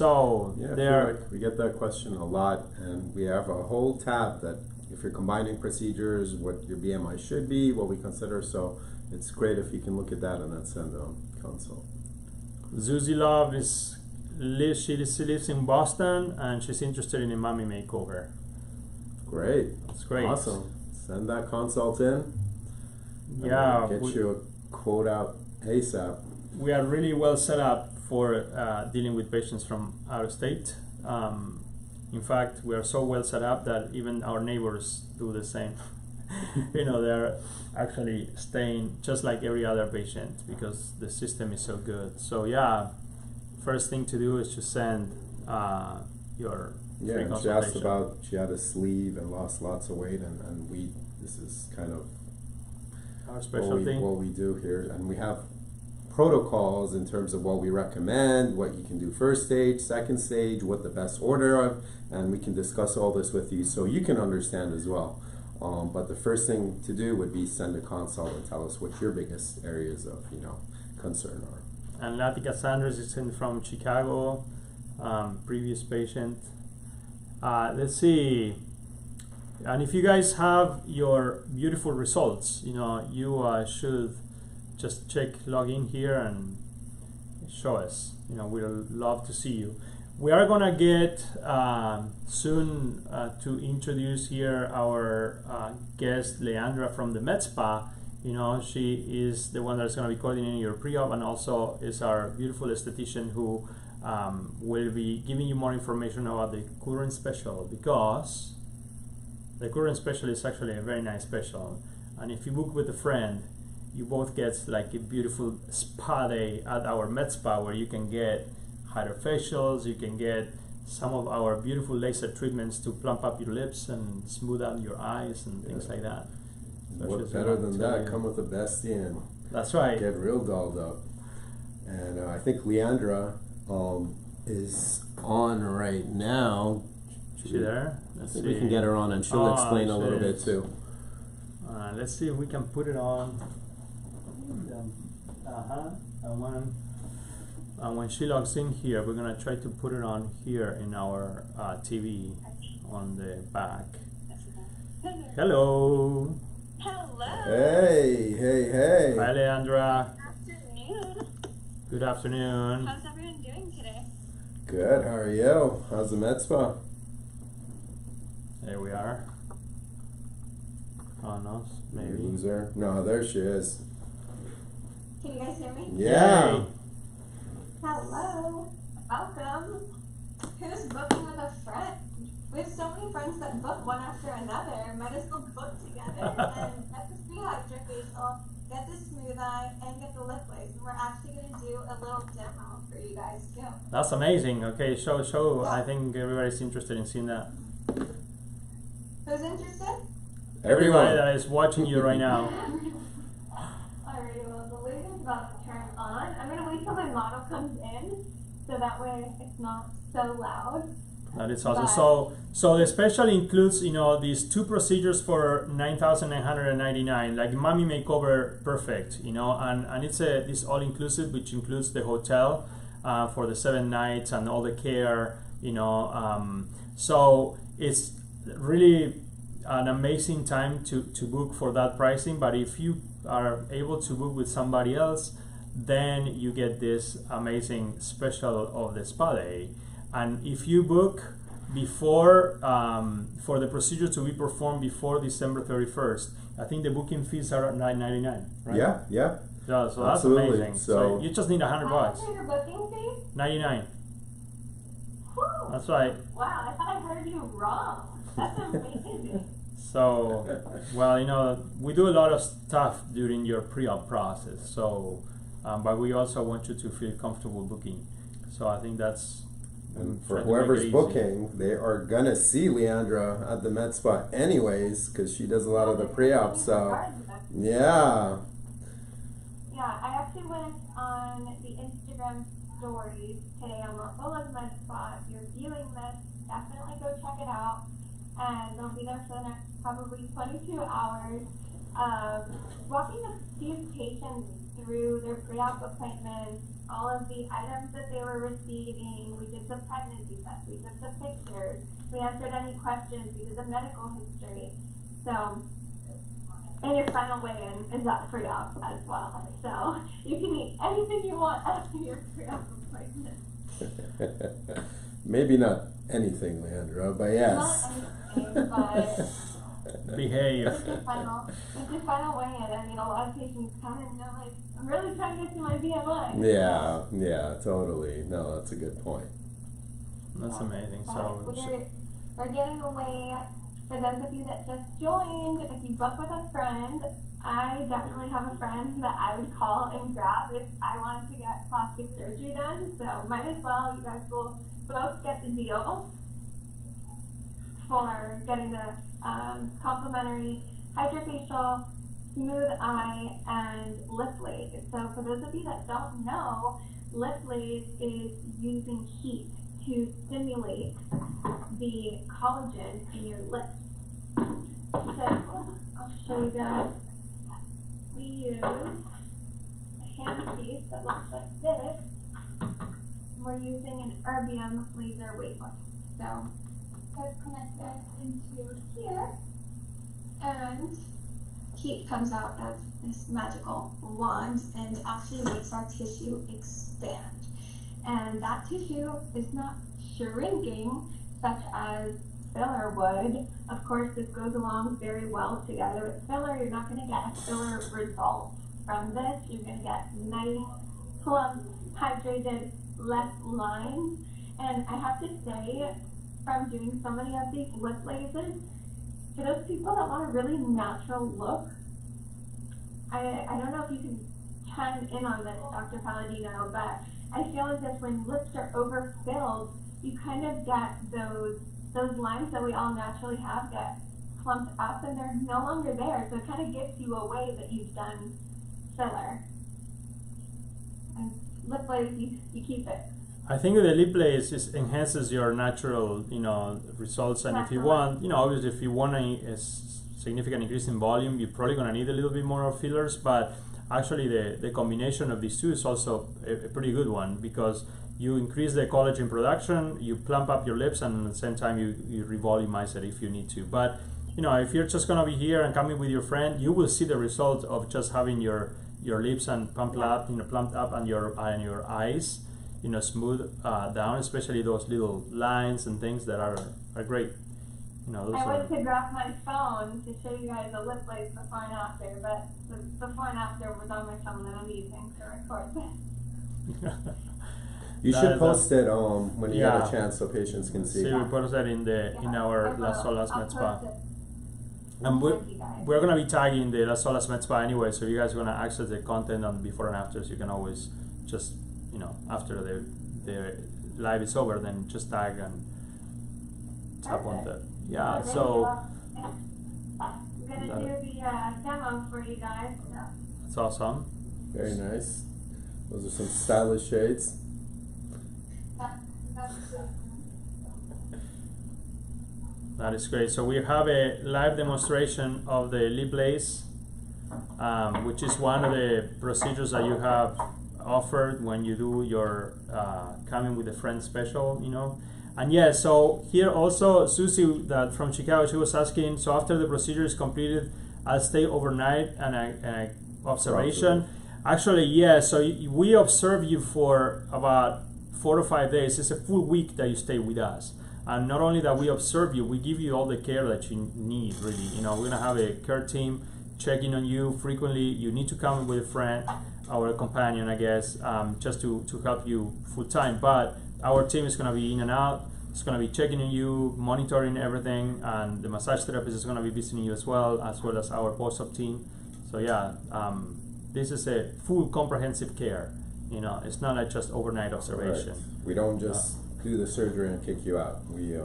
So Yeah, I there. feel like we get that question a lot, and we have a whole tab that if you're combining procedures, what your BMI should be, what we consider. So it's great if you can look at that and then send a consult. Zuzi Love she lives in Boston, and she's interested in a mommy makeover. Great. That's great. Awesome. Send that consult in. Yeah. Get you a quote out ASAP. We are really well set up for dealing with patients from out of state. In fact, we are so well set up that even our neighbors do the same. They're actually staying just like every other patient because the system is so good. So yeah, first thing to do is to send your Yeah, free and she consultation. asked about, she had a sleeve and lost lots of weight, and this is kind of Our specialty. what we do here, and we have protocols in terms of what we recommend, what you can do first stage, second stage, what the best order of, and we can discuss all this with you so you can understand as well. But the first thing to do would be send a consult and tell us what your biggest areas of concern are. And Latika Sanders is in from Chicago, previous patient. Let's see. And if you guys have your beautiful results, you should just log in here and show us. We'll love to see you. We are gonna get soon to introduce here our guest Leandra from the Med Spa. She is the one that's gonna be coordinating your pre-op, and also is our beautiful esthetician who will be giving you more information about the current special, because the current special is actually a very nice special. And if you book with a friend, you both get like a beautiful spa day at our Med Spa, where you can get hydrofacials, you can get some of our beautiful laser treatments to plump up your lips and smooth out your eyes and things like that. So What better than that? Come with the bestie and that's right. get real dolled up. And I think Leandra is on right now. Is she there? I Let's think see. we can get her on, and she'll explain a little she bit is. too. Let's see if we can put it on. And when she logs in here, we're gonna try to put it on here in our TV on the back. Hello. Hello. Hey. Hi, Leandra. Afternoon. Good afternoon. How's everyone doing today? Good. How are you? How's the Med Spa? There we are. Oh no, maybe. Loser. No, there she is. Can you guys hear me? Yeah. Yay. Hello. Welcome. Who's booking with a friend? We have so many friends that book one after another. Might as well book together and get the free hydrofacial, get the smooth eye, and get the lip lace. And we're actually going to do a little demo for you guys too. That's amazing. Okay, show. I think everybody's interested in seeing that. Who's interested? Everybody that is watching you right now. Alright, well, the laser's about to turn on. I'm going to wait till my model comes in, so that way it's not so loud. That is awesome. So the special includes, these two procedures for $9,999, like Mommy Makeover Perfect, and it's this all inclusive, which includes the hotel for the 7 nights and all the care, so it's really an amazing time to book for that pricing. But if you are able to book with somebody else, then you get this amazing special of the spa day. And if you book before, for the procedure to be performed before December 31st, I think the booking fees are at $9.99, right? Yeah. Yeah, so that's Absolutely. amazing. So So you just need $100. How much are your booking fees? $99. Whew. That's right. Wow, I thought I heard you wrong. That's amazing. So, well, we do a lot of stuff during your pre-op process. So, but we also want you to feel comfortable booking. So I think that's. And for trying to make whoever's it easy. booking, they are gonna see Leandra at the Med Spa anyways, because she does a lot of the pre-op. So yeah. Yeah, I actually went on the Instagram stories today on Marcola's Med Spa. If you're viewing this, definitely go check it out. And they'll be there for the next probably 22 hours. Walking a few patients through their pre-op appointments, all of the items that they were receiving. We did the pregnancy test. We took the pictures. We answered any questions. We did the medical history. So, and your final weigh-in is up free off as well. So you can eat anything you want after your pre-op appointment. Maybe not anything, Leandro, but yes. Not anything, but Behave. with your final weigh-in, I mean, a lot of patients come in and they're like, I'm really trying to get to my BMI. Yeah, totally. No, that's a good point. That's amazing. But So, we're giving away, for those of you that just joined, if you book with a friend, I definitely have a friend that I would call and grab if I wanted to get plastic surgery done. So might as well, you guys will both get the deal for getting the complimentary hydrofacial, smooth eye, and lip lace. So for those of you that don't know, lip lace is using heat to stimulate the collagen in your lips. So I'll show you guys. We use a handpiece that looks like this. We're using an erbium laser wavelength. So let's connect this into here, and heat comes out of this magical wand and actually makes our tissue expand. And that tissue is not shrinking such as filler would. Of course, this goes along very well together with filler. You're not going to get a filler result from this. You're going to get nice, plump, hydrated, less lines. And I have to say, from doing so many of these lip lasers, for those people that want a really natural look, I don't know if you can chime in on this, Dr. Palladino, but I feel as if when lips are overfilled, you kind of get those lines that we all naturally have get clumped up and they're no longer there. So it kind of gives you away that you've done filler. And lip lace, you keep it. I think the lip lace enhances your natural, results. And if you want, obviously, if you want a significant increase in volume, you're probably going to need a little bit more of fillers. But actually, the combination of these two is also a pretty good one, because you increase the collagen production, you plump up your lips, and at the same time you revolumize it if you need to. But if you're just gonna be here and coming with your friend, you will see the result of just having your lips and pumped up, plumped up, and your eyes, smooth down, especially those little lines and things that are great. Those I went to grab my phone to show you guys a lip lace before and after, but the before and after was on my phone that I'm using to record this. You should post it when you get a chance so patients can see. So we post that in our Las Olas Med Spa. Post it. And we're going to be tagging the Las Olas Med Spa anyway, so you guys are going to access the content on before and after, so you can always just, after the live is over, then just tag and tap on that. Yeah, so I'm going to do the demo for you guys. that's awesome. Very nice. Those are some stylish shades. That is great. So we have a live demonstration of the lip lace, which is one of the procedures that you have offered when you do your coming with a friend special, And yeah, so here also Susie that from Chicago, she was asking, so after the procedure is completed, I'll stay overnight and observation. Actually, yeah, so we observe you for about 4 to 5 days. It's a full week that you stay with us. And not only that we observe you, we give you all the care that you need, really. We're going to have a care team checking on you frequently. You need to come with a friend or a companion, I guess, just to help you full time. But our team is going to be in and out. It's going to be checking on you, monitoring everything, and the massage therapist is going to be visiting you as well as our post-op team. So yeah, this is a full comprehensive care. It's not like just overnight observation. Right. We don't just do the surgery and kick you out. We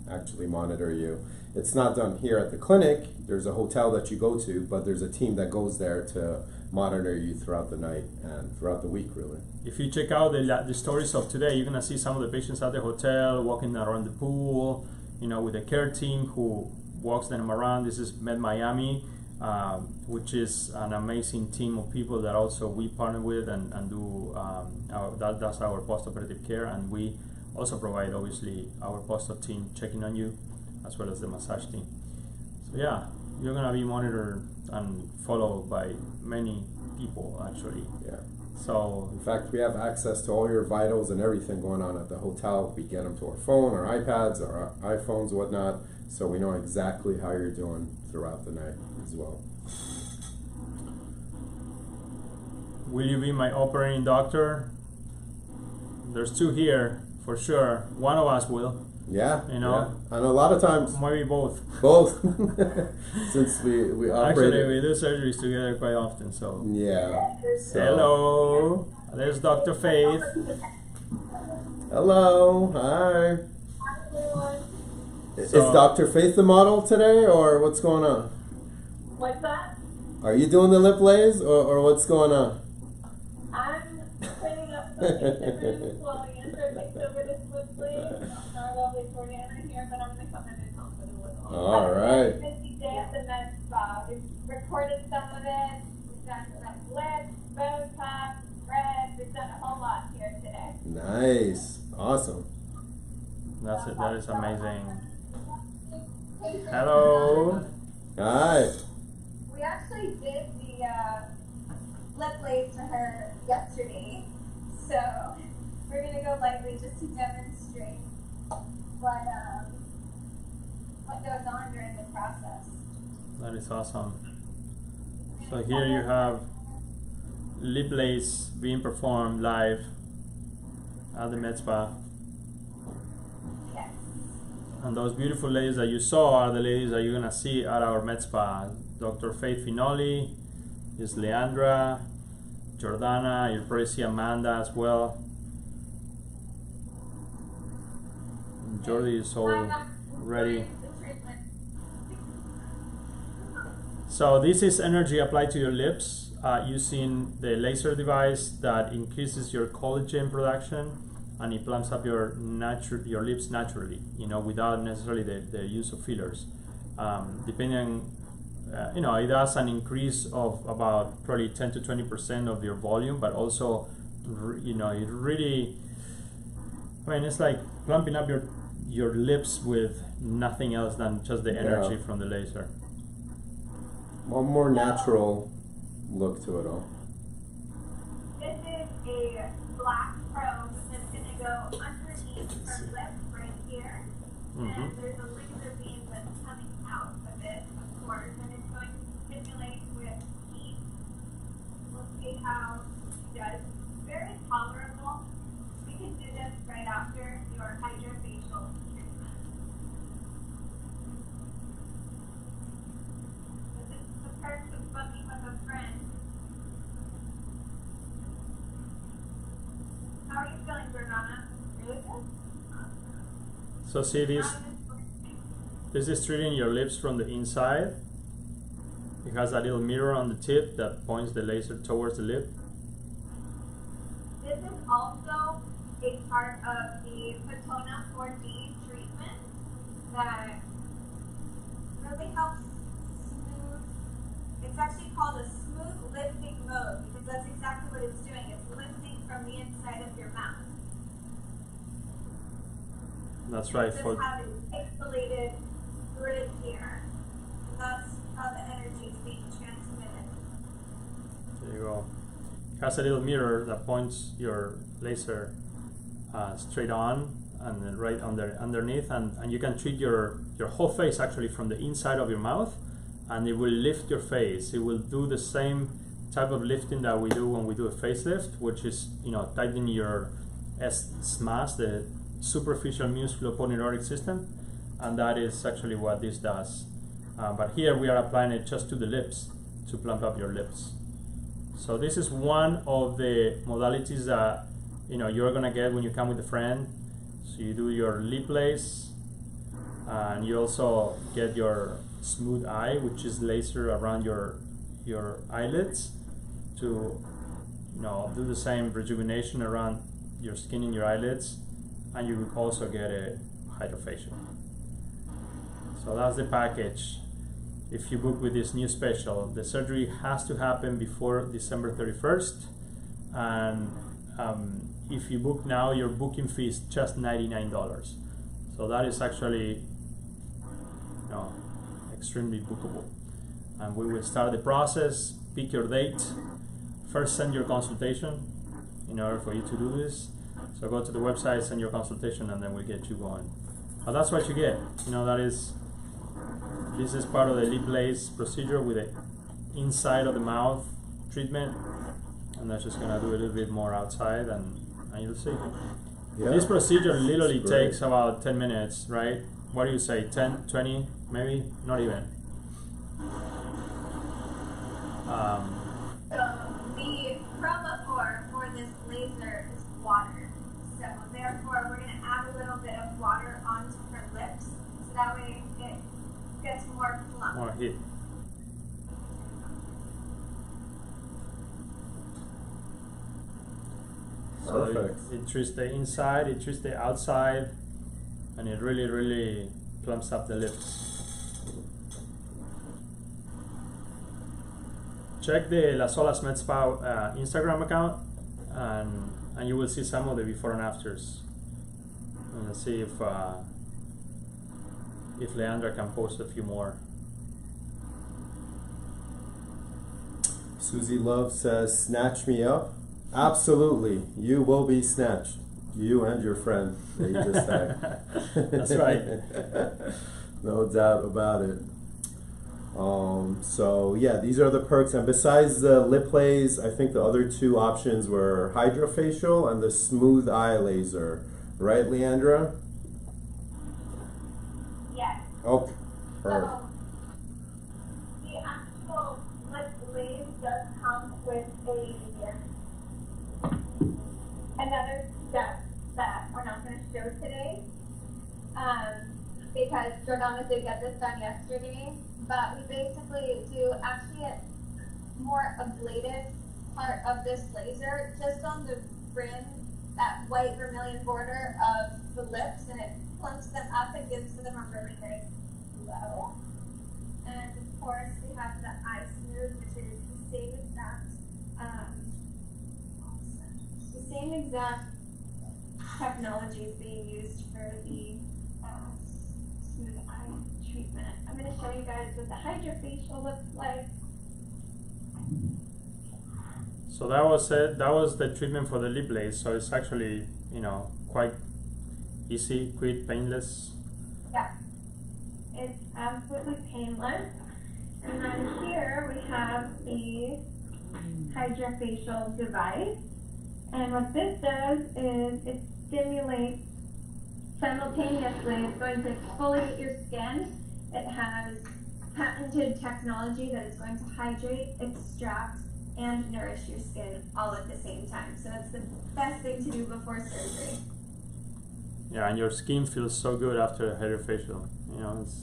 actually monitor you. It's not done here at the clinic. There's a hotel that you go to, but there's a team that goes there to monitor you throughout the night and throughout the week, really. If you check out the stories of today, you're going to see some of the patients at the hotel, walking around the pool, with a care team who walks them around. This is Med Miami. which is an amazing team of people that also we partner with and do that's our post-operative care, and we also provide obviously our post-op team checking on you as well as the massage team. So yeah, you're gonna be monitored and followed by many people actually. Yeah. So In fact, we have access to all your vitals and everything going on at the hotel. We get them to our phone, our iPads, our iPhones, whatnot, so we know exactly how you're doing throughout the night as well. will you be my operating doctor? There's two here for sure. One of us will, Yeah. You know? Yeah. And a lot of times, maybe both. both. Since we operate. Actually, we do surgeries together quite often. So Yeah. So- hello, there's Dr. Faith. Hello. Hi. Everyone. Is So- Dr. Faith the model today, or what's going on? What's that? Are you doing the lip lays, or what's going on? I'm cleaning up the kitchen while the answer takes over this swiftly. Our lovely Jordana here, but I'm gonna come in and help with a little. All right. It's a busy day at the med spa. We've recorded some of it. We've done some lips, Botox, red. We've done a whole lot here today. Nice. Awesome. That's it. That is amazing. Hello. Hi. We actually did the lip lace to her yesterday, so we're gonna go lightly just to demonstrate what goes on during the process. That is awesome. So here you have lip lace being performed live at the med spa. Yes. And those beautiful ladies that you saw are the ladies that you're gonna see at our med spa. Dr. Faith Finoli, is Leandra, Jordana, you'll probably see Amanda as well. And Jordi is all ready. So this is energy applied to your lips using the laser device that increases your collagen production, and it plumps up your lips naturally, you know, without necessarily the use of fillers. Depending on, you know, it has an increase of about probably 10 to 20% of your volume, but also, you know, it really, I mean, it's like plumping up your lips with nothing else than just the energy from the laser. One more natural look to it all. This is a black probe that's gonna go underneath her lip right here. And there's a laser beam that's coming out of it, of course, and it's going to stimulate with heat. We'll see how it does. Very tolerable. We can do this right after your hydrofacial treatment. This is the perks of booking with a friend. How are you feeling, Jordana? Really good? So see this, this is treating your lips from the inside. It has a little mirror on the tip that points the laser towards the lip. This is also a part of the Patona 4D treatment that really helps smooth. It's actually called a smooth lifting mode because that's exactly what it's doing. It's lifting from the inside of your mouth. That's right. Just having pixelated grid here. And that's how the energy is being transmitted. There you go. It has a little mirror that points your laser straight on and then right underneath, and you can treat your whole face actually from the inside of your mouth, and it will lift your face. It will do the same type of lifting that we do when we do a facelift, which is, you know, tightening your SMAS, the superficial musculoponeurotic system, and that is actually what this does. But here we are applying it just to the lips to plump up your lips. So this is one of the modalities that, you know, you're gonna get when you come with a friend. So you do your lip lace, and you also get your smooth eye, which is laser around your eyelids to, you know, do the same rejuvenation around your skin in your eyelids, and you will also get a hydrofacial. So that's the package. if you book with this new special. The surgery has to happen before December 31st, and if you book now, your booking fee is just $99. So that is actually, extremely bookable. And we will start the process. Pick your date. First, send your consultation in order for you to do this. So go to the website, send your consultation, and then we'll get you going. But that's what you get. This is part of the lip lace procedure with the inside of the mouth treatment. And that's just gonna do a little bit more outside, and you'll see. Yeah. This procedure literally That's great. takes about 10 minutes, right? What do you say, 10, 20, maybe? Not even. So the promo for this laser is water. So therefore we're gonna add a little bit of water onto her lips, so that way it gets more plump. More heat. So Perfect. it treats the inside, it treats the outside, and it really, really plumps up the lips. Check the Las Olas Med Spa Instagram account, and you will see some of the before and afters. And let's see if Leandra can post a few more. Susie Love says, "Snatch me up." Absolutely, you will be snatched. You and your friend that you just tagged. That's right. No doubt about it. So yeah, these are the perks. And besides the lip lace, I think the other two options were hydrofacial and the smooth eye laser. Right, Leandra? Yes. Okay. Perfect. So the actual lip lace does come with another step that we're not going to show today, because Jordana did get this done yesterday, but we basically do actually a more ablative part of this laser just on the rim, that white vermilion border of the lips, and it plumps them up and gives them a really nice glow. And of course we have the eye smooth, which is the same exact technology is being used for the smooth eye treatment. I'm going to show you guys what the hydrofacial looks like. So that was it. That was the treatment for the lip lace. So it's actually, quite easy, quick, painless. Yeah, it's absolutely painless. And then here we have the hydrofacial device. And what this does is it stimulates simultaneously. It's going to exfoliate your skin. It has patented technology that is going to hydrate, extract, and nourish your skin all at the same time. So it's the best thing to do before surgery. Yeah, and your skin feels so good after a hydrofacial. It's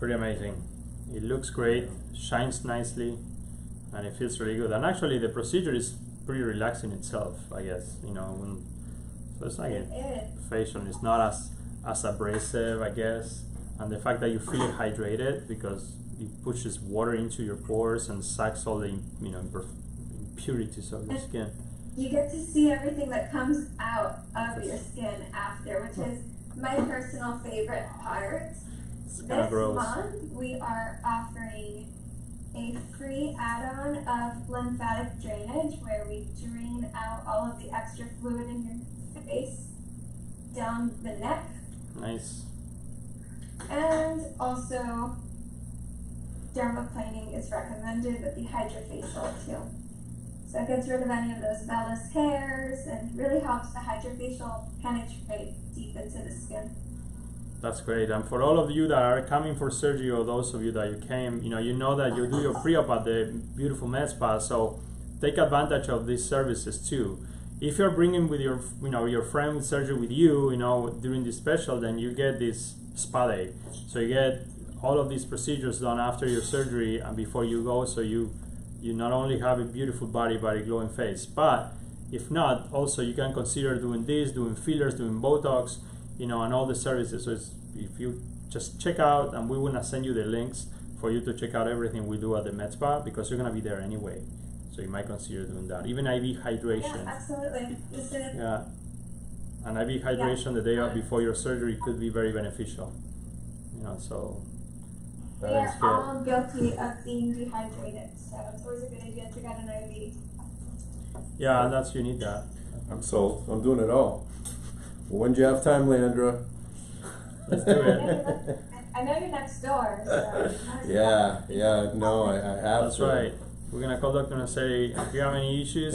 pretty amazing. It looks great, shines nicely, and it feels really good. And actually, the procedure is pretty relaxing itself, I guess. So it's like a facial. It's not as abrasive, I guess. And the fact that you feel hydrated because it pushes water into your pores and sucks all the impurities of your skin. You get to see everything that comes out of your skin after, which is my personal favorite part. It's kind of gross. This month we are offering a free add-on of lymphatic drainage, where we drain out all of the extra fluid in your face down the neck. Nice. And also dermaplaning is recommended with the hydrofacial too. So it gets rid of any of those vellus hairs and really helps the hydrofacial penetrate deep into the skin. That's great. And for all of you that are coming for surgery, or those of you that you came, you know that you do your pre-op at the beautiful med spa, so take advantage of these services too. If you're bringing with your, your friend with surgery with you, during this special, then you get this spa day. So you get all of these procedures done after your surgery and before you go, so you not only have a beautiful body but a glowing face. But if not, also you can consider doing this, doing fillers, doing Botox, and all the services. So if you just check out, and we will send you the links for you to check out everything we do at the med spa, because you're gonna be there anyway. So you might consider doing that. Even IV hydration. Yeah, absolutely. Yeah. And IV hydration the day before your surgery could be very beneficial. You know, so We that is are good. all guilty of being dehydrated, so it's always a good idea to get an IV. Yeah, and that's you need that. I'm sold. I'm doing it all. When do you have time, Leandra? Let's do it. I know you're next door, so. Yeah, no, I have That's to. right. We're gonna call doctor and say, if you have any issues,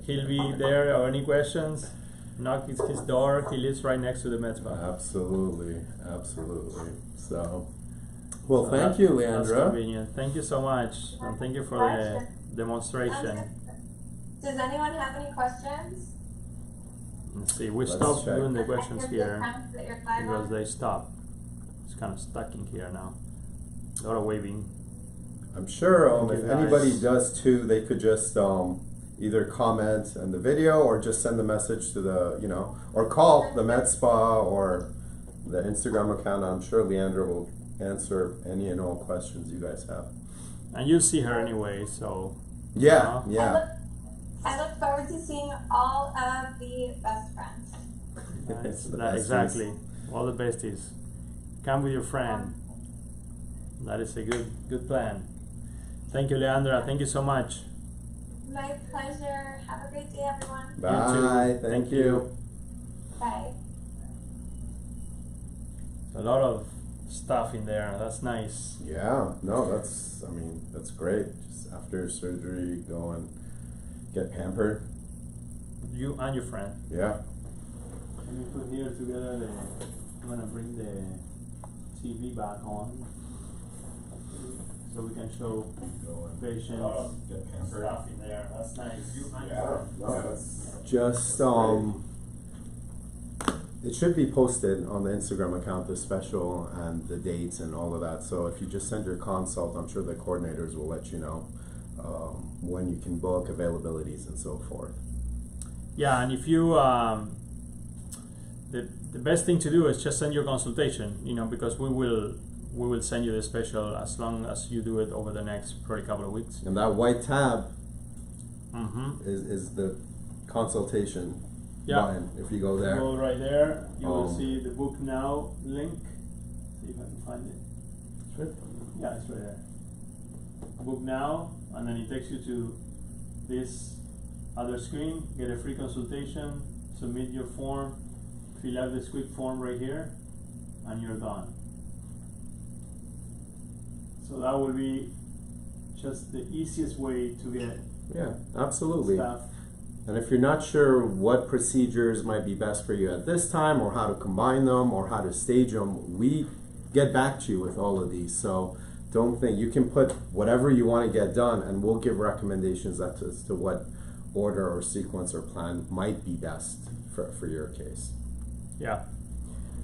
he'll be there, or any questions, knock his door. He lives right next to the med spa. Absolutely. So, well, So thank that- you, That's Leandra. convenient. Thank you so much, and thank you for Pleasure. the demonstration. Does anyone have any questions? Let's see, we Let's stopped check. doing the questions here That you're fine because on? they stopped. It's kind of stuck in here now. A lot of waving. I'm sure Thank if you, guys. anybody does too, they could just either comment on the video or just send a message to the, or call the med spa or the Instagram account. I'm sure Leandra will answer any and all questions you guys have. And you'll see her anyway, so. Yeah, you know. yeah. I look forward to seeing all of the best friends. Nice. The That- besties. exactly. All the besties. Come with your friend. That is a good plan. Thank you, Leandra. Thank you so much. My pleasure. Have a great day, everyone. Bye. too. Thank you. Bye. A lot of stuff in there. That's nice. Yeah, no, that's great. Just after surgery, go and get pampered. You and your friend. Yeah. Let me put here together I'm gonna bring the TV back on so we can show Go and patients get pampered. stuff in there. That's nice. You and your Yeah, friend. no, that's just it should be posted on the Instagram account, the special and the dates and all of that. So if you just send your consult, I'm sure the coordinators will let you know when you can book, availabilities and so forth. Yeah, and if you the best thing to do is just send your consultation, because we will send you the special as long as you do it over the next probably couple of weeks. And that white tab Mm-hmm. is the consultation Yeah. button. If you go there. Go right there. You will Um, see the book now link. See if I can find it. Yeah, it's right there. Book now, and then it takes you to this other screen. Get a free consultation. Submit your form. Fill out this quick form right here, and you're done. So that will be just the easiest way to get Yeah, absolutely. stuff. And if you're not sure what procedures might be best for you at this time, or how to combine them, or how to stage them, we get back to you with all of these. So don't think, you can put whatever you want to get done, and we'll give recommendations as to what order or sequence or plan might be best for your case. Yeah.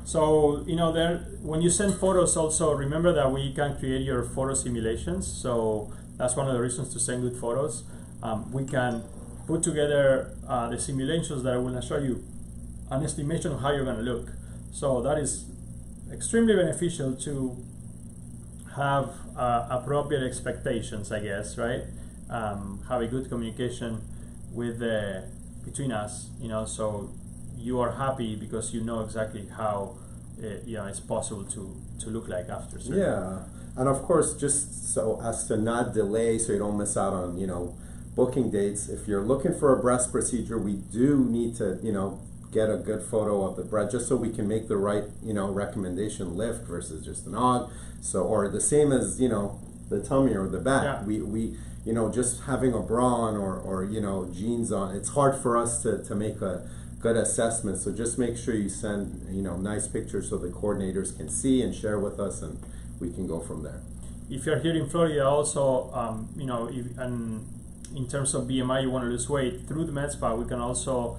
So, there, when you send photos also, remember that we can create your photo simulations. So that's one of the reasons to send good photos. We can put together the simulations that will show you an estimation of how you're going to look. So that is extremely beneficial to have appropriate expectations, I guess, right? Have a good communication with between us, so you are happy because you know exactly how it's possible to look like after surgery. Yeah, and of course, just so as to not delay, so you don't miss out on booking dates. If you're looking for a breast procedure, we do need to get a good photo of the breast, just so we can make the right recommendation lift versus just an og. So, or the same as the tummy or the back. Yeah. We just having a bra on or jeans on, it's hard for us to make a good assessment. So just make sure you send nice pictures so the coordinators can see and share with us, and we can go from there. If you're here in Florida, also, in terms of BMI, you want to lose weight, through the Med Spa, we can also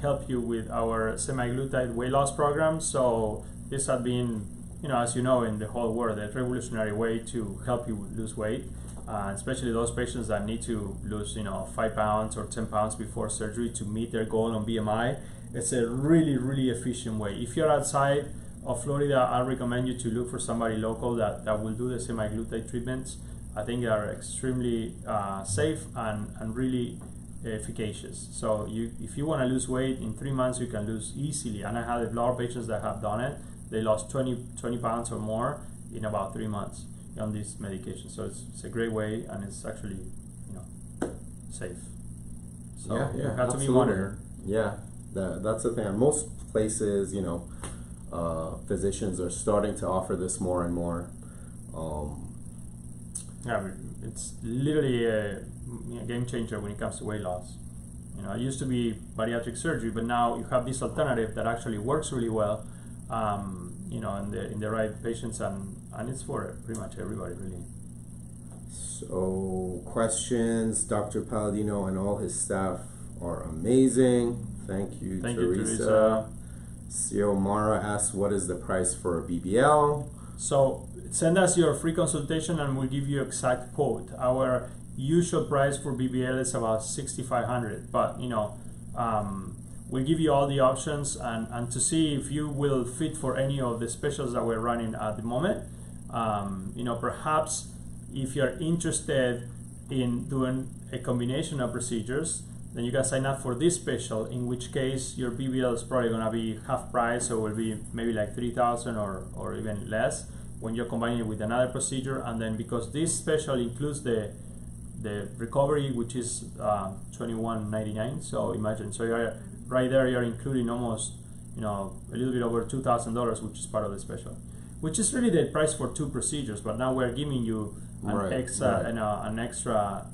help you with our semaglutide weight loss program. So this has been, as you know, in the whole world, a revolutionary way to help you lose weight, especially those patients that need to lose, 5 pounds or 10 pounds before surgery to meet their goal on BMI. It's a really, really efficient way. If you're outside of Florida, I recommend you to look for somebody local that will do the semaglutide treatments. I think they are extremely safe and really efficacious. So if you want to lose weight in 3 months, you can lose easily. And I have a lot of patients that have done it. They lost 20 pounds or more in about 3 months on this medication. So it's a great way, and it's actually, safe. So yeah, you have to absolutely. be monitored. Yeah, that's the thing. Most places, physicians are starting to offer this more and more. Yeah, it's literally a game changer when it comes to weight loss. It used to be bariatric surgery, but now you have this alternative that actually works really well, in the right patients, and it's for pretty much everybody, really. So, questions. Dr. Palladino and all his staff are amazing. Thank you, Teresa. Xiomara asks, what is the price for a BBL? So send us your free consultation and we'll give you exact quote. Our usual price for BBL is about $6,500, but we'll give you all the options and to see if you will fit for any of the specials that we're running at the moment. Perhaps if you're interested in doing a combination of procedures, then you can sign up for this special, in which case your BBL is probably going to be half price, so it will be maybe like $3,000 or even less when you're combining it with another procedure. And then because this special includes the recovery, which is $21.99, so imagine, so you're right there, you're including almost a little bit over $2,000, which is part of the special, which is really the price for 2 procedures. But now we're giving you an extra,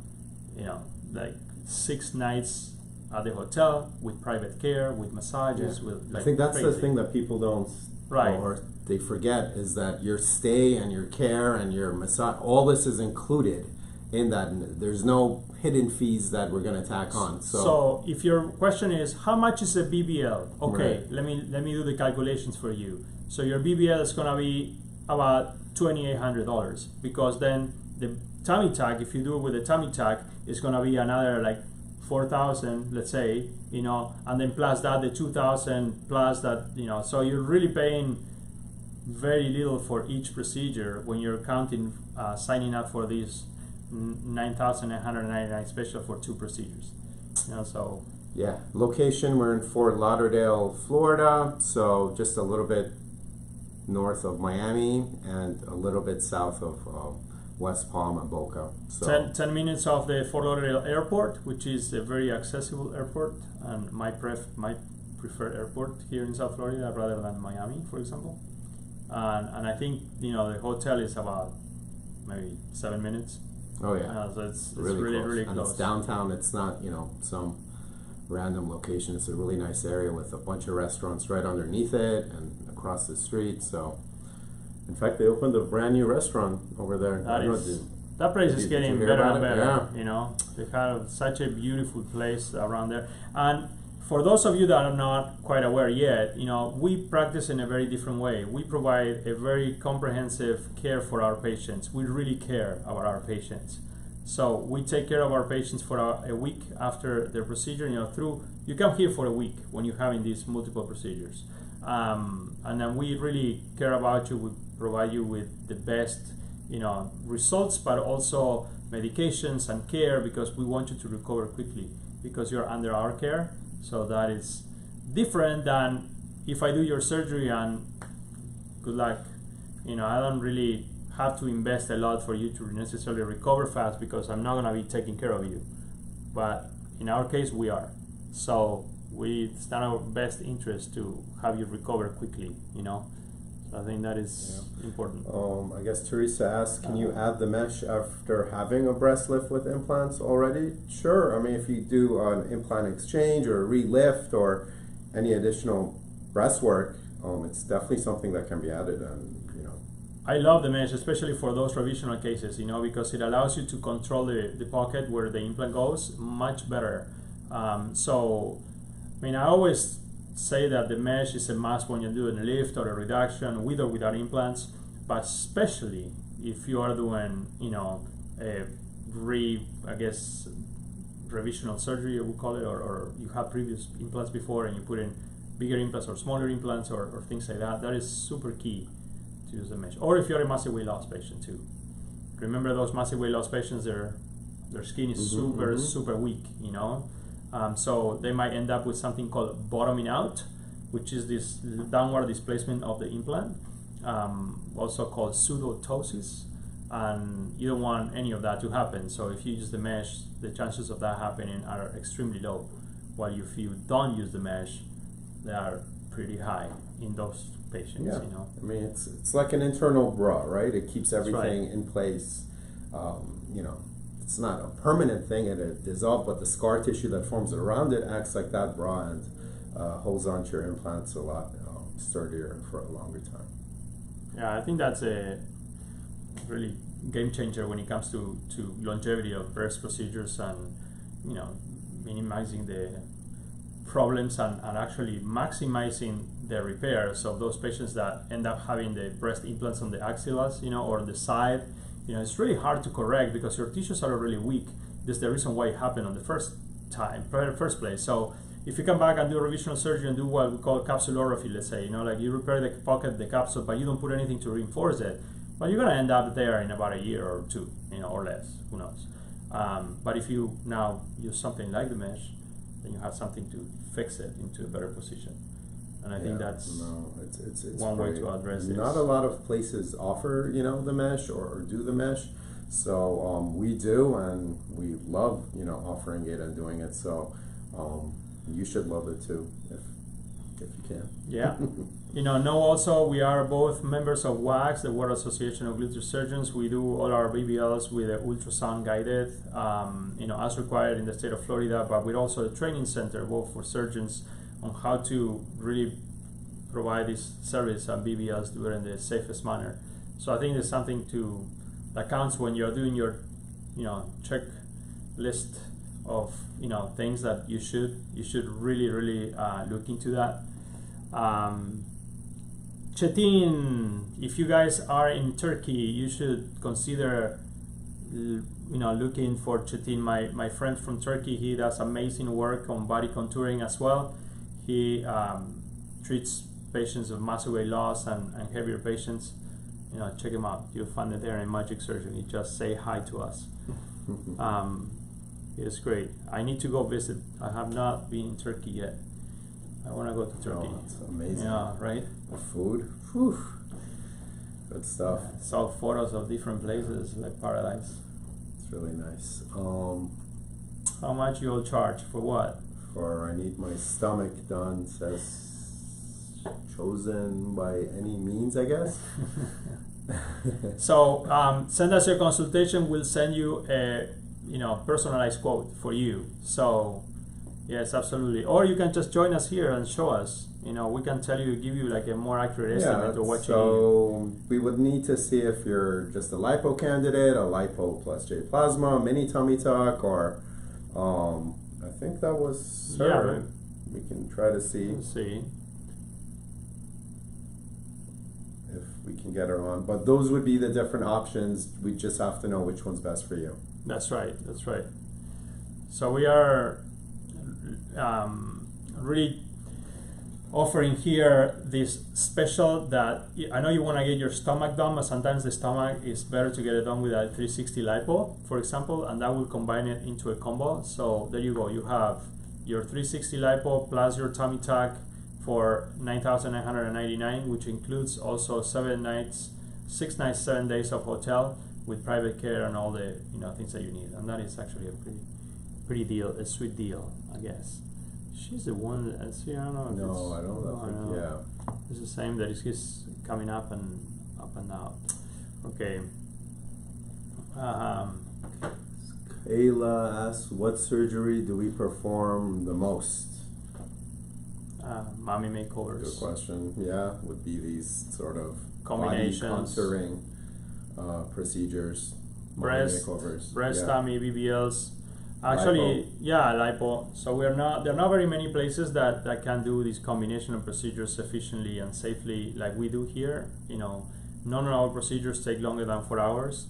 like 6 nights at the hotel with private care, with massages, with I think that's the thing that people don't or they forget, is that your stay and your care and your massage, all this is included in that. There's no hidden fees that we're going to tack on. So if your question is how much is a BBL, okay, let me do the calculations for you. So your BBL is going to be about $2,800, because then the tummy tuck, if you do it with a tummy tuck, it's going to be another like $4,000, let's say, and then plus that the $2,000 plus that, so you're really paying very little for each procedure when you're counting signing up for this $9,999 special for 2 procedures. So yeah, location, we're in Fort Lauderdale, Florida, so just a little bit north of Miami and a little bit south of West Palm and Boca. So 10 minutes off the Fort Lauderdale airport, which is a very accessible airport and my preferred airport here in South Florida rather than Miami, for example. And I think the hotel is about maybe 7 minutes. Oh yeah, so it's really really and close. It's downtown. It's not some random location. It's a really nice area with a bunch of restaurants right underneath it and across the street. So, in fact, they opened a brand new restaurant over there. That place is getting better and better. Yeah. They have such a beautiful place around there. And for those of you that are not quite aware yet, we practice in a very different way. We provide a very comprehensive care for our patients. We really care about our patients. So we take care of our patients for a week after their procedure. You come here for a week when you're having these multiple procedures. And then we really care about you. We provide you with the best, results, but also medications and care, because we want you to recover quickly because you're under our care. So that is different than if I do your surgery and good luck. I don't really have to invest a lot for you to necessarily recover fast, because I'm not going to be taking care of you. But in our case, we are. So it's in our best interest to have you recover quickly, So I think that is important. I guess Teresa asked, can you add the mesh after having a breast lift with implants already? Sure. I mean, if you do an implant exchange or a relift or any additional breast work, it's definitely something that can be added. And I love the mesh, especially for those revisional cases, because it allows you to control the pocket where the implant goes much better. I always say that the mesh is a must when you're doing a lift or a reduction with or without implants, but especially if you are doing, a revisional surgery, we call it, or you have previous implants before and you put in bigger implants or smaller implants or things like that, that is super key to use the mesh. Or if you're a massive weight loss patient too. Remember those massive weight loss patients, their skin is super weak, you know? So they might end up with something called bottoming out, which is this downward displacement of the implant, also called pseudotosis, and you don't want any of that to happen. So if you use the mesh, the chances of that happening are extremely low, while if you don't use the mesh, they are pretty high in those patients. Yeah. You know, I mean, it's like an internal bra, right? It keeps That's everything right. in place. You know, it's not a permanent thing, it dissolves, but the scar tissue that forms around it acts like that bra and holds onto your implants a lot sturdier and for a longer time. yeah, I think that's a really game changer when it comes to longevity of breast procedures and, you know, minimizing the problems and actually maximizing the repairs of those patients that end up having the breast implants on the axillas, you know, or the side. You know, it's really hard to correct because your tissues are really weak. This is the reason why it happened on the first place. So if you come back and do a revisional surgery and do what we call capsulorrhaphy, let's say, you know, like you repair the pocket, the capsule, but you don't put anything to reinforce it, well, you're gonna end up there in about a year or two, you know, or less, who knows. But if you now use something like the mesh, then you have something to fix it into a better position. And I think that's it's one way great. to address this. Not a lot of places offer, you know, the mesh or do the mesh. So we do, and we love, you know, offering it and doing it. So you should love it too, if you can. Yeah. You know also we are both members of WAGS, the World Association of Gluteal Surgeons. We do all our BBLs with ultrasound guided, you know, as required in the state of Florida, but we're also a training center both for surgeons on how to really provide this service and BBLs do it in the safest manner. So I think there's something that counts when you're doing your, you know, checklist of, you know, things that you should really look into that. Chetin, if you guys are in Turkey, you should consider, you know, looking for Chetin. My friend from Turkey, he does amazing work on body contouring as well. He treats patients of massive weight loss and heavier patients. You know, check him out. You'll find it there in Magic Surgery. Just say hi to us. It's great. I need to go visit. I have not been in Turkey yet. I want to go to Turkey. Oh, it's amazing. Yeah, right? The food, whew, good stuff. Yeah, saw photos of different places like paradise. It's really nice. How much you'll charge for what? I need my stomach done, says chosen by any means, I guess. So send us your consultation. We'll send you a, you know, personalized quote for you. So yes, absolutely. Or you can just join us here and show us. You know, we can give you like a more accurate estimate of what you need. So we would need to see if you're just a lipo candidate, a lipo plus J plasma, mini tummy tuck, or I think that was her. Yeah, right. We can try to see Let's see. if we can get her on. But those would be the different options. We just have to know which one's best for you. That's right. That's right. So we are really offering here this special that I know you want to get your stomach done, but sometimes the stomach is better to get it done with a 360 lipo, for example, and that will combine it into a combo. So there you go. You have your 360 lipo plus your tummy tuck for $9,999, which includes also 7 nights, 6 nights, 7 days of hotel with private care and all the, you know, things that you need. And that is actually a pretty deal, a sweet deal, I guess. She's the one that, see, I don't know. No, I don't know. Yeah. It's the same that is coming up and out. Okay. Ayla asks, what surgery do we perform the most? Mommy makeovers. Good question. Yeah, would be these sort of Combinations. body contouring procedures. Breast, makeovers. breast, Yeah. tummy, BBLs. Actually, Lipo. yeah, lipo. So there are not very many places that can do this combination of procedures efficiently and safely like we do here. You know, none of our procedures take longer than 4 hours,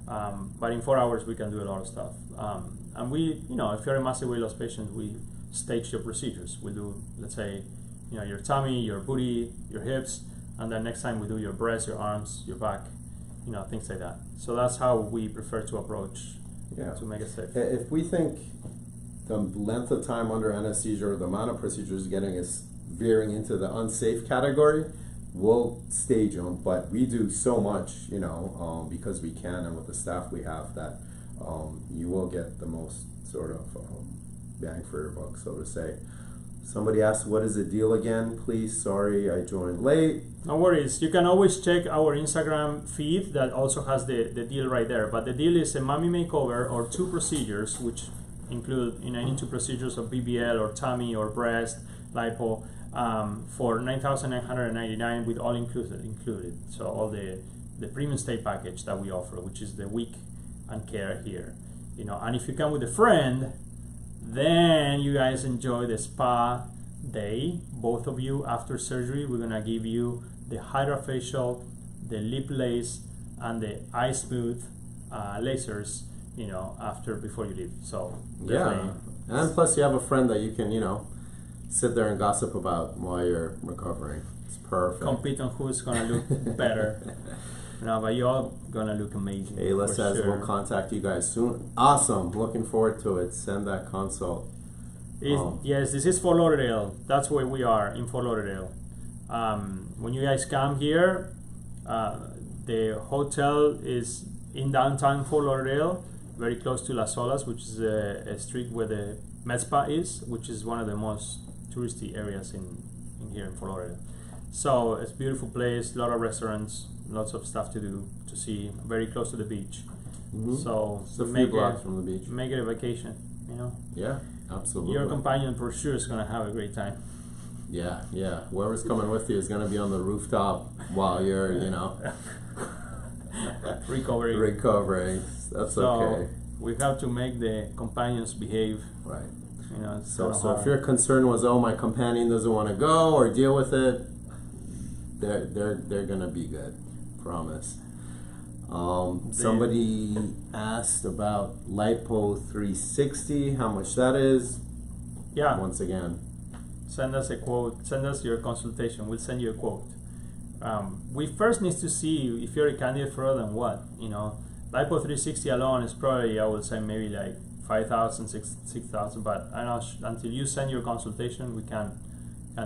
but in 4 hours we can do a lot of stuff. And we, you know, if you're a massive weight loss patient, we stage your procedures. We do, let's say, your tummy, your booty, your hips, and then next time we do your breast, your arms, your back, things like that. So that's how we prefer to approach to make it safe. If we think the length of time under anesthesia or the amount of procedures getting is veering into the unsafe category, we'll stage them, but we do so much, because we can, and with the staff we have, that you will get the most sort of bang for your buck, so to say. Somebody asked, what is the deal again? Please, sorry, I joined late. No worries. You can always check our Instagram feed that also has the deal right there. But the deal is a mommy makeover or 2 procedures, which include any 2 procedures of BBL or tummy or breast, lipo, for $9,999 with all included. So all the premium stay package that we offer, which is the week and care here. And if you come with a friend, then you guys enjoy the spa day, both of you. After surgery, we're gonna give you the hydrofacial, the lip lace, and the eye smooth lasers, before you leave. So yeah, and plus you have a friend that you can, sit there and gossip about while you're recovering. It's perfect. Compete on who's gonna look better. But you're all gonna look amazing. Ayla says sure. we'll contact you guys soon. Awesome. Looking forward to it. Send that consult. Yes, this is Fort Lauderdale. That's where we are, in Fort Lauderdale. When you guys come here, the hotel is in downtown Fort Lauderdale, very close to Las Olas, which is a street where the Med Spa is, which is one of the most touristy areas in here in Fort Lauderdale. So it's a beautiful place, a lot of restaurants, lots of stuff to do, to see, very close to the beach. Mm-hmm. So it's a few blocks from the beach. Make it a vacation, Yeah, absolutely. Your companion for sure is gonna have a great time. Yeah. Whoever's coming with you is gonna be on the rooftop while you're, recovering. That's okay. We have to make the companions behave. Right. So if your concern was, my companion doesn't want to go or deal with it, they're gonna be good, promise. Somebody asked about Lipo 360, how much that is. Yeah. Once again, send us a quote. Send us your consultation. We'll send you a quote. We first need to see if you're a candidate for other than what. Lipo 360 alone is probably, I would say, maybe like 5,000, 6,000. But I know until you send your consultation, we can't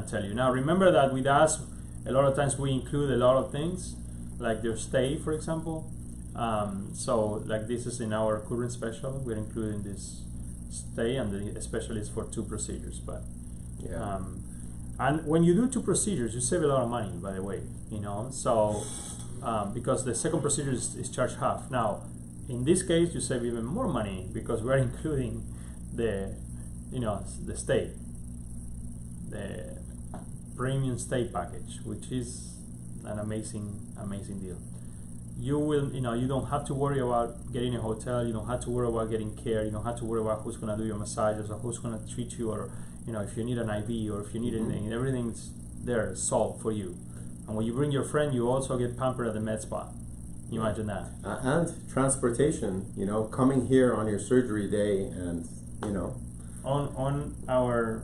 tell you. Now remember that with us, a lot of times we include a lot of things, like your stay, for example. So like this is in our current special, we're including this stay, and the special is for 2 procedures. But yeah. And when you do 2 procedures, you save a lot of money, by the way. So because the second procedure is charged half. Now, in this case, you save even more money because we're including the stay, the premium stay package, which is an amazing deal. You will, you don't have to worry about getting a hotel. You don't have to worry about getting care. You don't have to worry about who's going to do your massages or who's going to treat you, or if you need an IV or if you need anything. Everything's there solved for you. And when you bring your friend, you also get pampered at the Med Spa. You imagine that. And transportation. Coming here on your surgery day, and on our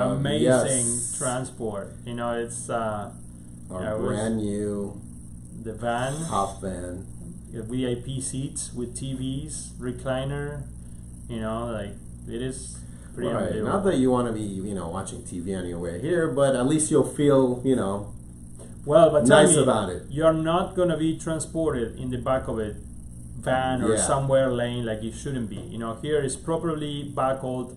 amazing transport. It's our brand new the van, top van, VIP seats with TVs, recliner. It is pretty right. unbelievable. Not that you want to be watching TV on your way here, but at least you'll feel well, but nice about it. You're not gonna be transported in the back of a van or somewhere laying like you shouldn't be. Here is properly backled,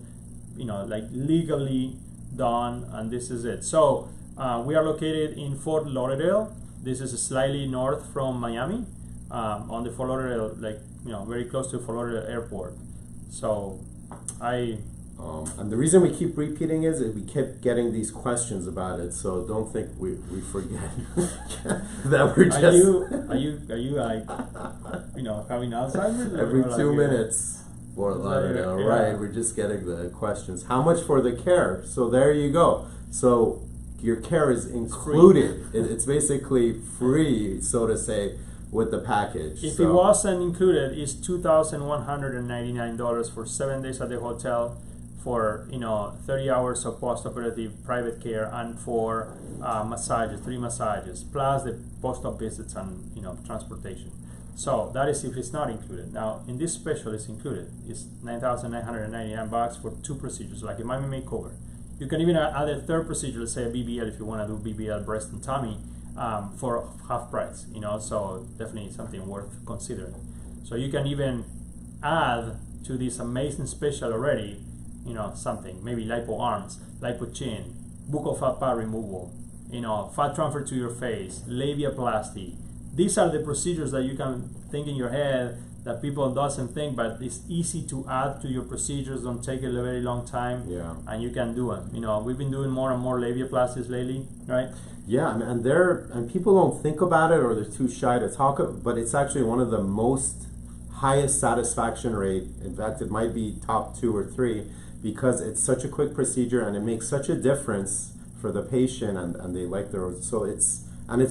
like legally done, and this is it. So we are located in Fort Lauderdale. This is slightly north from Miami, on the Fort Lauderdale, very close to Fort Lauderdale Airport. So and the reason we keep repeating is that we kept getting these questions about it, so don't think we forget that we're just. Are you like having Alzheimer's? Every 2 minutes, Fort Lauderdale, right? We're just getting the questions. How much for the care? So there you go. So your care is included. It's basically free, so to say, with the package. If it wasn't included, it's $2,199 for 7 days at the hotel, for 30 hours of post-operative private care, and for massages, 3 massages, plus the post-op visits and transportation. So that is if it's not included. Now in this special, it's included. It's $9,999 for 2 procedures, like a Miami makeover. You can even add a third procedure, let's say a BBL, if you want to do BBL breast and tummy, for half price. So definitely something worth considering. So you can even add to this amazing special already, something, maybe lipo arms, lipo chin, buccal fat pad removal, fat transfer to your face, labiaplasty. These are the procedures that you can think in your head that people doesn't think, but it's easy to add to your procedures, don't take a very long time, and you can do them. We've been doing more and more labiaplasties lately, right? Yeah, and people don't think about it, or they're too shy to talk about, but it's actually one of the most highest satisfaction rate. In fact, it might be top 2 or 3, because it's such a quick procedure and it makes such a difference for the patient, and they like their, so it's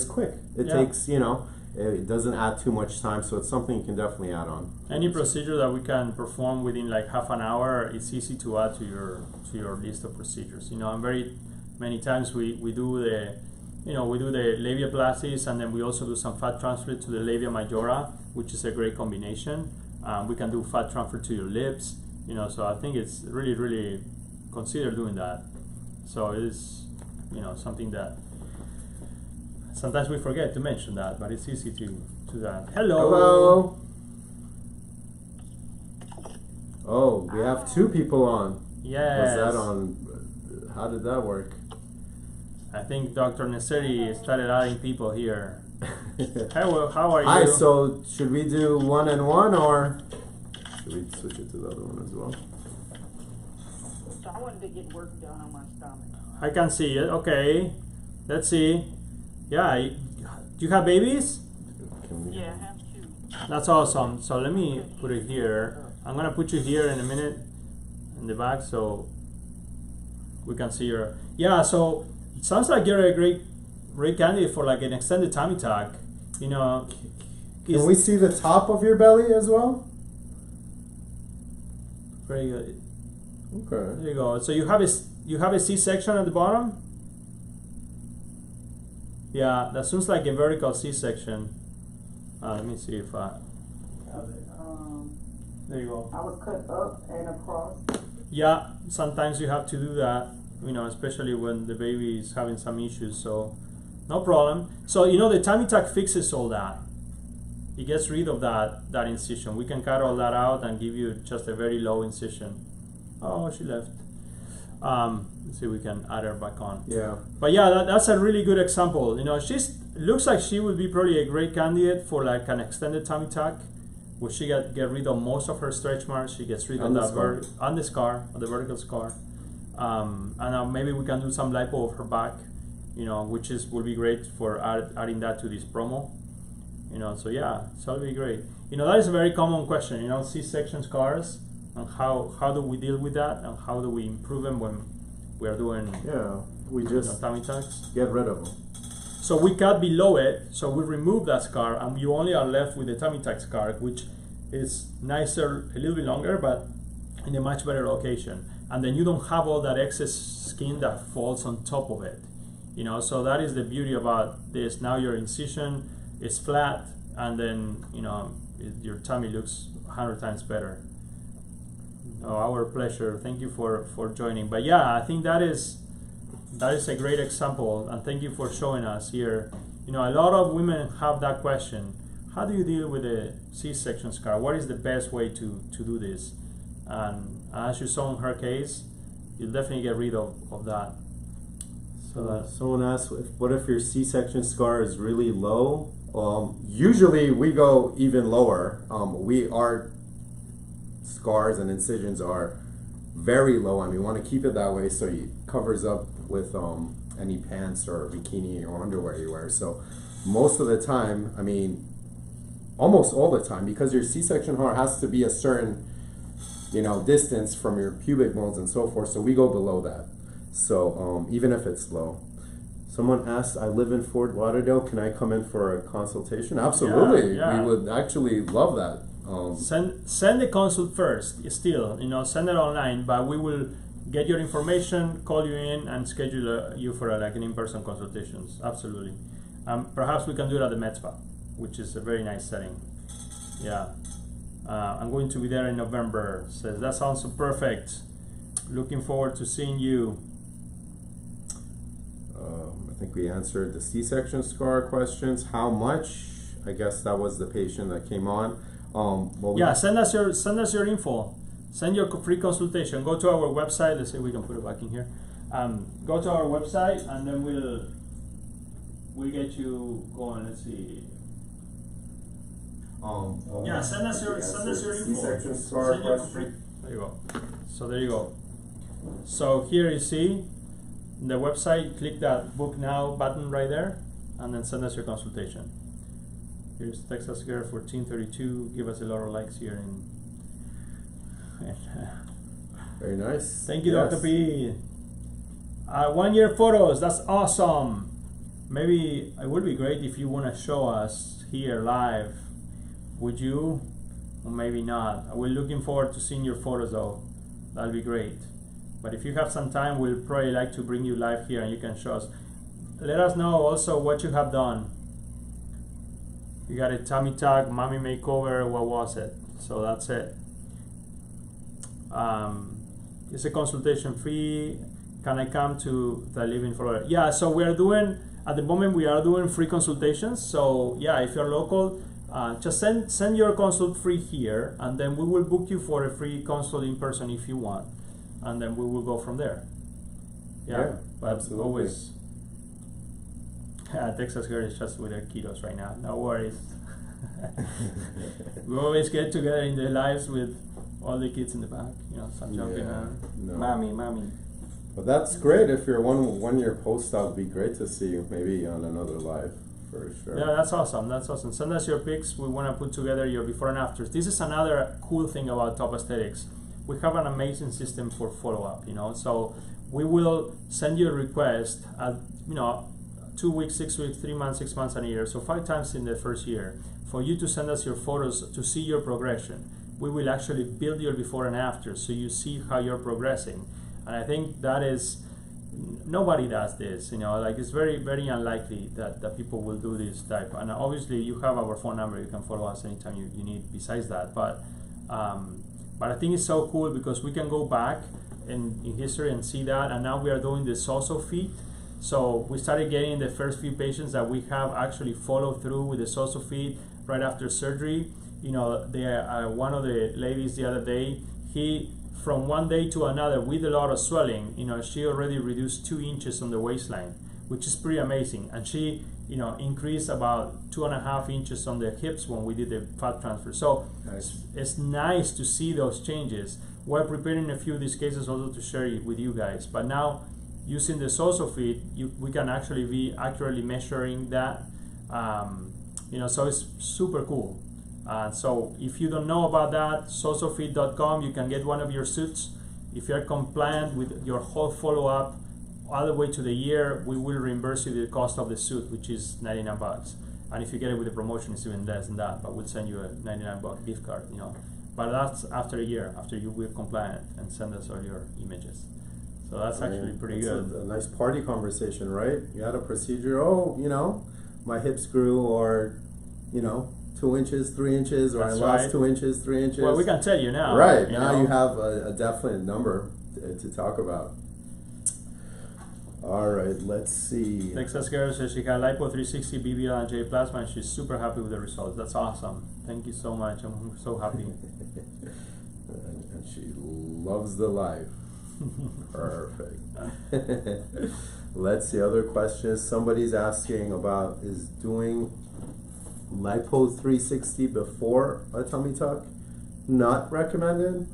quick. It takes, it doesn't add too much time, so it's something you can definitely add on. Any procedure that we can perform within like half an hour, it's easy to add to your list of procedures. And very many times we do the we do the labiaplasties, and then we also do some fat transfer to the labia majora, which is a great combination. We can do fat transfer to your lips, so I think it's really, really consider doing that. So it is, something that sometimes we forget to mention that, but it's easy to do that. Hello. Oh, we have 2 people on. Yes. Was that on? How did that work? I think Dr. Nasseri started adding people here. Hello, how are you? Hi, so should we do 1 and 1, or should we switch it to the other one as well? So I wanted to get work done on my stomach. I can see it. Okay. Let's see. Yeah. Do you have babies? Yeah, I have 2. That's awesome. So let me put it here. I'm going to put you here in a minute in the back so we can see your... Yeah, so it sounds like you're a great candidate for like an extended tummy tuck. Can we see the top of your belly as well? Very good. Okay. There you go. So you have a C-section at the bottom? Yeah, that sounds like a vertical C-section. Let me see if I... There you go. I was cut up and across. Yeah, sometimes you have to do that, especially when the baby is having some issues, so no problem. So, the tummy tuck fixes all that. It gets rid of that incision. We can cut all that out and give you just a very low incision. Oh, she left. Let's see if we can add her back on. Yeah. But yeah, that's a really good example. Looks like she would be probably a great candidate for like an extended tummy tuck, where she get rid of most of her stretch marks. She gets rid of that the vertical scar. And maybe we can do some lipo of her back, which will be great for adding that to this promo. So yeah, so it'll be great. That is a very common question. C-section scars, and how do we deal with that, and how do we improve them when we are doing we just tummy tucks? get rid of them. So we cut below it, so we remove that scar, and you only are left with the tummy tuck scar, which is nicer, a little bit longer, but in a much better location. And then you don't have all that excess skin that falls on top of it. So that is the beauty about this. Now your incision is flat, and then your tummy looks 100 times better. Oh, our pleasure. Thank you for joining. But yeah, I think that is a great example, and thank you for showing us here. A lot of women have that question: how do you deal with a C-section scar? What is the best way to do this? And as you saw in her case, you'll definitely get rid of that. So someone asked, what if your C-section scar is really low? Usually we go even lower. Our scars and incisions are very low, and we want to keep it that way so it covers up with any pants or bikini or underwear you wear. So most of the time, almost all the time, because your C-section heart has to be a certain distance from your pubic bones and so forth, so we go below that. So even if it's low. Someone asked, I live in Fort Lauderdale, can I come in for a consultation? Absolutely. Yeah. We would actually love that. Send the consult first. Still, send it online, but we will get your information, call you in, and schedule you for like an in-person consultations. Absolutely. Perhaps we can do it at the Med Spa, which is a very nice setting. Yeah. I'm going to be there in November. Says that sounds so perfect. Looking forward to seeing you. I think we answered the C-section scar questions. How much? I guess that was the patient that came on. Yeah, send us your info. Send your free consultation. Go to our website. Let's see if we can put it back in here. Go to our website, and then we'll get you going. Let's see. Yeah, send us your info. C-section scar question. There you go. So there you go. So here you see the website. Click that book now button right there, and then send us your consultation. Here's Texas Girl 1432. Give us a lot of likes here. Very nice. Thank you, Yes. Dr. P. 1 year photos. That's awesome. Maybe it would be great if you want to show us here live. Would you? Or maybe not. We're looking forward to seeing your photos though. That'll be great. But if you have some time, we'll probably like to bring you live here and you can show us. Let us know also what you have done. You got a tummy tuck, mommy makeover, what was it? So that's it. It's a consultation fee. Can I come to the Living Florida? Yeah, so we are doing, at the moment we are doing free consultations. So yeah, if you're local, just send your consult free here, and then we will book you for a free consult in person if you want, and then we will go from there. Yeah, but absolutely. always. Texas Girl is just with her kiddos right now. No worries. We always get together in the lives with all the kids in the back. Some jumping around. No. Mommy. Well, that's great. If you're one year post, that would be great to see you maybe on another live for sure. Yeah, that's awesome. That's awesome. Send us your pics. We want to put together your before and afters. This is another cool thing about Top Aesthetics. We have an amazing system for follow up. So we will send you a request at 2 weeks, 6 weeks, 3 months, 6 months, and a year. So 5 times in the first year for you to send us your photos to see your progression. We will actually build your before and after so you see how you're progressing. And I think that is, nobody does this, it's very, very unlikely that people will do this type. And obviously you have our phone number, you can follow us anytime you need besides that. But I think it's so cool because we can go back in history and see that. And now we are doing this also feet. So we started getting the first few patients that we have actually followed through with the social feed right after surgery. One of the ladies the other day, from one day to another with a lot of swelling, she already reduced 2 inches on the waistline, which is pretty amazing. And she, increased about 2.5 inches on the hips when we did the fat transfer. So Nice. it's nice to see those changes. We're preparing a few of these cases also to share it with you guys. But now, using the social feed, we can actually be accurately measuring that. So it's super cool. So if you don't know about that, socialfeed.com, you can get one of your suits. If you're compliant with your whole follow-up all the way to the year, we will reimburse you the cost of the suit, which is $99. And if you get it with a promotion, it's even less than that, but we'll send you a $99 gift card, But that's after a year, after you will compliant and send us all your images. So that's actually pretty good. A nice party conversation, right? You had a procedure, my hips grew, or, 2 inches, 3 inches, or That's I lost right. 2 inches, 3 inches. Well, we can tell you now. Right, now you have a definite number to talk about. All right, let's see. Texas Girl says she had Lipo 360, BBL, and J plasma, and she's super happy with the results. That's awesome. Thank you so much. I'm so happy. And she loves the life. Perfect. Let's see, other questions. Somebody's asking about, is doing Lipo 360 before a tummy tuck not recommended?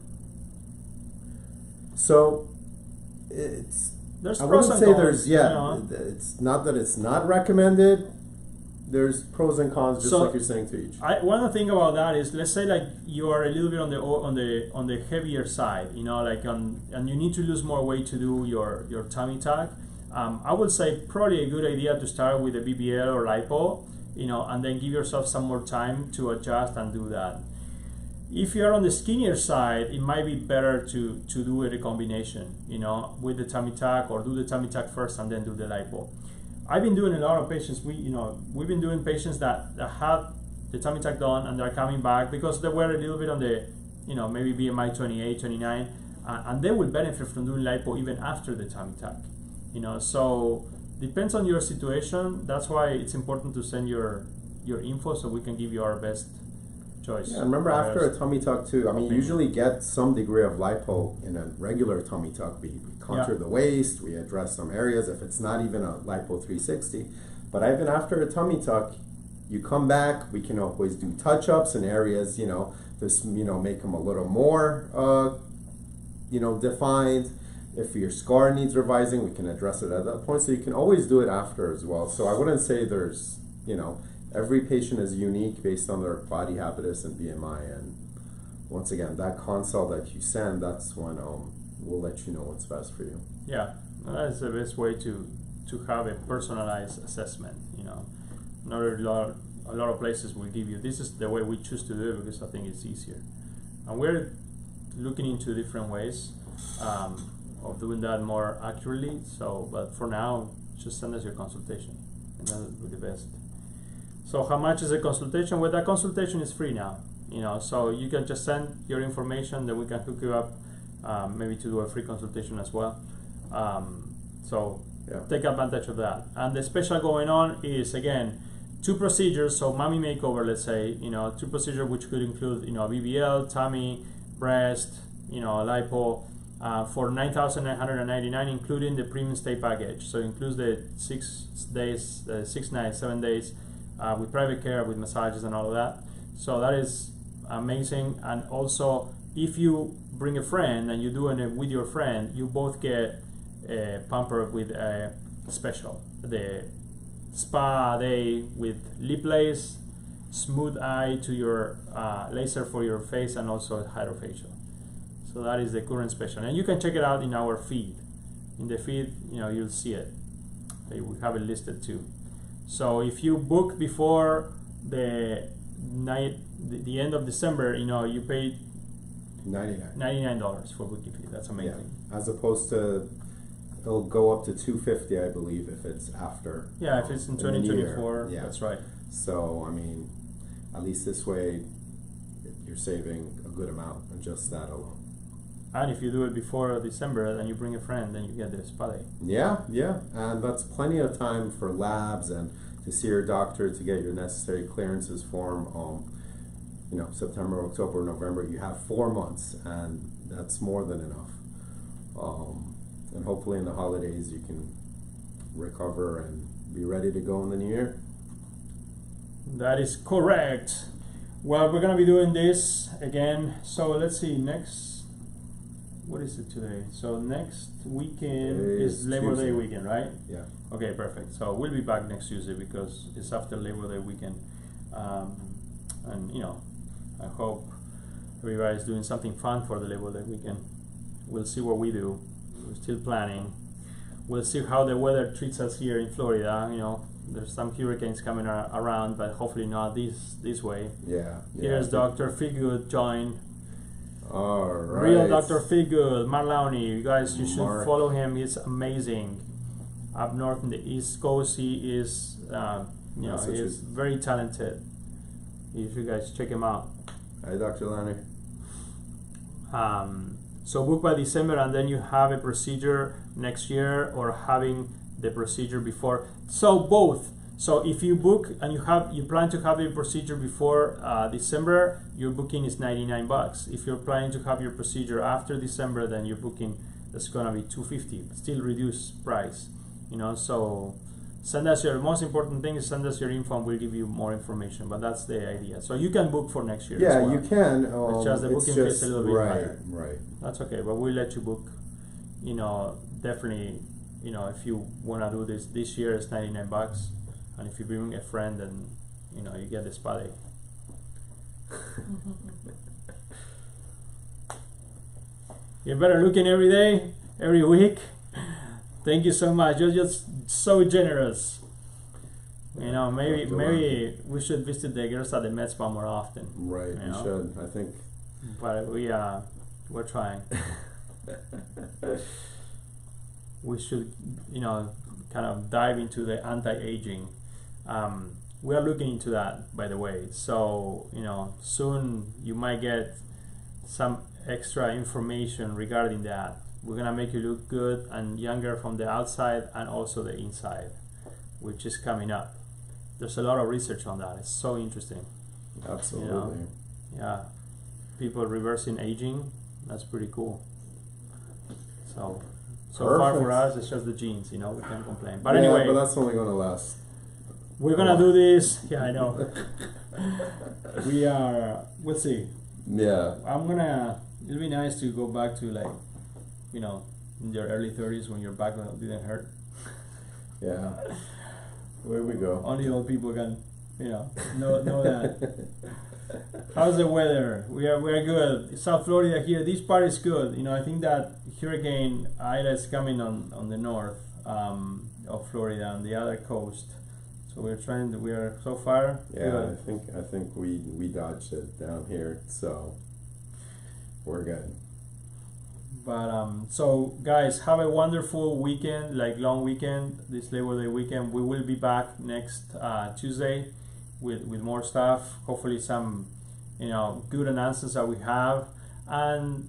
So There's I pros wouldn't and say cons, there's it's not that it's not recommended. There's pros and cons, just So, like you're saying to each. One of the thing about that is, let's say like you are a little bit on the heavier side, and you need to lose more weight to do your tummy tuck. I would say probably a good idea to start with a BBL or lipo, and then give yourself some more time to adjust and do that. If you're on the skinnier side, it might be better to do it a combination, with the tummy tuck, or do the tummy tuck first and then do the lipo. I've been doing a lot of patients. We've been doing patients that have the tummy tuck done and they're coming back because they were a little bit on the, maybe BMI 28, 29, and they will benefit from doing lipo even after the tummy tuck. So depends on your situation. That's why it's important to send your info so we can give you our best choice. Yeah, and remember after a tummy tuck too, you usually get some degree of lipo in a regular tummy tuck. We contour the waist, we address some areas if it's not even a lipo 360. But even after a tummy tuck, you come back, we can always do touch-ups in areas, just, make them a little more, defined. If your scar needs revising, we can address it at that point. So you can always do it after as well. So I wouldn't say there's, every patient is unique based on their body habitus and BMI. And once again, that consult that you send, that's when we'll let you know what's best for you. Yeah, that's the best way to have a personalized assessment. Not a lot of places will give you, this is the way we choose to do it because I think it's easier. And we're looking into different ways of doing that more accurately. So, but for now, just send us your consultation, and that would be the best. So how much is a consultation? Well, that consultation is free now. So you can just send your information, then we can hook you up, maybe to do a free consultation as well. So take advantage of that. And the special going on is, again, 2 procedures. So mommy makeover, let's say, 2 procedures which could include, BBL, tummy, breast, lipo, for $9,999, including the premium stay package. So it includes the 6 days, 6 nights, 7 days, with private care, with massages and all of that. So that is amazing. And also, if you bring a friend and you do it with your friend, you both get pampered with a special, the spa day with lip lace, smooth eye to your laser for your face, and also hydrofacial. So that is the current special, and you can check it out in our feed. In the feed, you'll see it. We have it listed too. So if you book before the end of December, you pay $99 for booking fee. That's amazing. Yeah. As opposed to, it'll go up to $250, I believe, if it's after. Yeah, if it's in 2024. Yeah, that's right. So at least this way, you're saving a good amount on just that alone. And if you do it before December, then you bring a friend, then you get the spa day. Yeah, and that's plenty of time for labs and to see your doctor to get your necessary clearances form. September, October, November, you have 4 months, and that's more than enough. And hopefully in the holidays you can recover and be ready to go in the new year. That is correct. Well, we're gonna be doing this again. So let's see, what is it today? So next weekend is Labor Day weekend, right? Yeah. Okay, perfect. So we'll be back next Tuesday because it's after Labor Day weekend. And I hope everybody's doing something fun for the Labor Day weekend. We'll see what we do. We're still planning. We'll see how the weather treats us here in Florida. There's some hurricanes coming around, but hopefully not this way. Yeah. Here's Dr. Feelgood join. All right. Real Dr. Feelgood, Mark Lawney. You guys, you should follow him. He's amazing. Up north in the East Coast, he is, he is very talented. You should guys check him out. Hi, Dr. Lawney. So book by December, and then you have a procedure next year, or having the procedure before. So both. So if you book and you plan to have a procedure before December, your booking is $99. If you're planning to have your procedure after December, then your booking is gonna be $250. Still reduced price. So send us most important thing is send us your info, and we'll give you more information. But that's the idea. So you can book for next year. Yeah, as well. you can. It's just the booking fee is a little bit higher. Right. That's okay, but we'll let you book. Definitely. If you wanna do this year, it's $99. And if you bring a friend, then you get the spa day. You're better looking every day, every week. Thank you so much. You're just so generous. Maybe we should visit the girls at the med spa more often. Right, we should. I think but we're trying. We should, kind of dive into the anti-aging. We are looking into that, by the way. So, soon you might get some extra information regarding that. We're gonna make you look good and younger from the outside and also the inside, which is coming up. There's a lot of research on that. It's so interesting. Absolutely. Yeah, people reversing aging. That's pretty cool. So far for Perfect. us, it's just the genes. We can't complain. But Yeah, anyway, but that's only gonna last. we're gonna do this. Yeah, I know. We are. We'll see. Yeah. It'll be nice to go back to in your early 30s when your back didn't hurt. Yeah. Where we go? Only old people can, know that. How's the weather? We're good. South Florida here. This part is good. I think that Hurricane Ida is coming on the north of Florida on the other coast. So we are so far. Yeah, Good. I think we dodged it down here, so we're good. But so guys, have a wonderful weekend, long weekend, this Labor Day weekend. We will be back next Tuesday with more stuff. Hopefully some good announcements that we have, and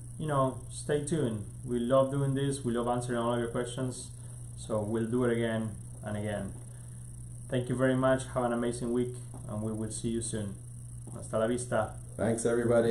stay tuned. We love doing this. We love answering all of your questions. So we'll do it again and again. Thank you very much. Have an amazing week, and we will see you soon. Hasta la vista. Thanks, everybody.